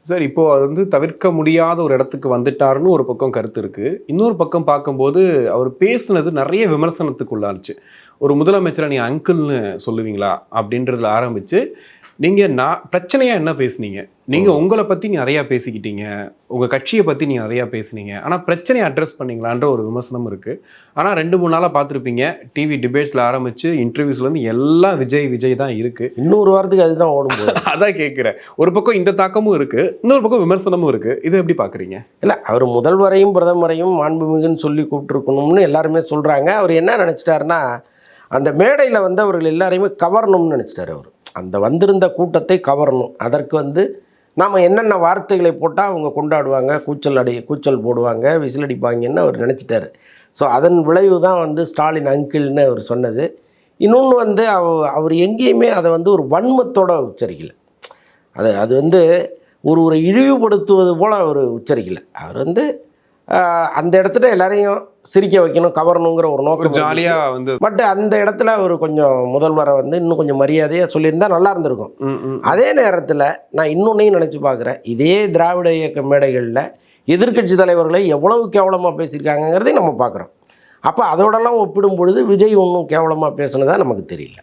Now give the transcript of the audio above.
Sir இப்போ அது வந்து தவிர்க்க முடியாத ஒரு இடத்துக்கு வந்துட்டாருன்னு ஒரு பக்கம் கருத்து இருக்கு. இன்னொரு பக்கம் பார்க்கும்போது அவர் பேசுனது நிறைய விமர்சனத்துக்கு உள்ளாச்சு. ஒரு முதலமைச்சரை நீ அங்கிள்னு சொல்லுவீங்களா? அப்படின்றதுல ஆரம்பிச்சு, நீங்க பிரச்சனையா என்ன பேசுனீங்க? நீங்க உங்கள பத்தி நிறையா பேசிக்கிட்டீங்க. உங்க கட்சிய பத்தி நீங்க நிறையா பேசுனீங்க. ஆனா பிரச்சனைய அட்ரஸ் பண்ணீங்களான்ற ஒரு விமர்சனம் இருக்கு. ஆனா 2, 3 நாளா பார்த்திருப்பீங்க. டிவி டிபேட்ஸ்ல ஆரம்பிச்சு இன்டர்வியூஸ்லேருந்து எல்லாம் விஜய் விஜய் தான் இருக்கு. இன்னொரு வாரத்துக்கு அதுதான் ஓடும் போது. அதான் கேட்கிறேன். ஒரு பக்கம் இந்த தாக்கமும் இருக்கு. இன்னொரு பக்கம் விமர்சனமும் இருக்கு. இத எப்படி பார்க்குறீங்க? இல்ல அவர் முதல்வரையும், பிரதமரையும் மாண்புமிகுன்னு சொல்லி கூப்பிட்டுருக்கணும்னு எல்லாருமே சொல்றாங்க. அவர் என்ன நினைச்சிட்டாருன்னா, அந்த மேடையில வந்து அவர்கள் எல்லாரையுமே கவரணும்னு நினைச்சிட்டாரு அவரு. அந்த வந்திருந்த கூட்டத்தை கவரணும். அதற்கு வந்து நாம என்னென்ன வார்த்தைகளை போட்டால் அவங்க கொண்டாடுவாங்க, கூச்சல் போடுவாங்க, விசில் அடிப்பாங்கன்னு அவர் நினச்சிட்டாரு. ஸோ அதன் விளைவு தான் வந்து ஸ்டாலின் அங்கிள்னு அவர் சொன்னது. இன்னொன்று வந்து அவர் எங்கேயுமே அதை வந்து ஒரு வன்மத்தோடு உச்சரிக்கலை. அது வந்து ஒரு இழிவுபடுத்துவது போல் அவர் உச்சரிக்கலை. அவர் வந்து அந்த இடத்துல எல்லாரையும் சிரிக்க வைக்கணும், கவரணுங்கிற ஒரு நோக்கம் ஜாலியாக வந்து. பட் அந்த இடத்துல அவர் கொஞ்சம் முதல்வரை வந்து இன்னும் கொஞ்சம் மரியாதையாக சொல்லியிருந்தா நல்லா இருந்திருக்கும். அதே நேரத்தில் நான் இன்னொன்னையும் நினச்சி பார்க்குறேன், இதே திராவிட இயக்க மேடைகளில் எதிர்க்கட்சி தலைவர்களை எவ்வளவு கேவலமாக பேசியிருக்காங்கிறதையும் நம்ம பார்க்குறோம். அப்போ அதோடலாம் ஒப்பிடும் பொழுது விஜய் ஒன்றும் கேவலமாக பேசுனதா நமக்கு தெரியல.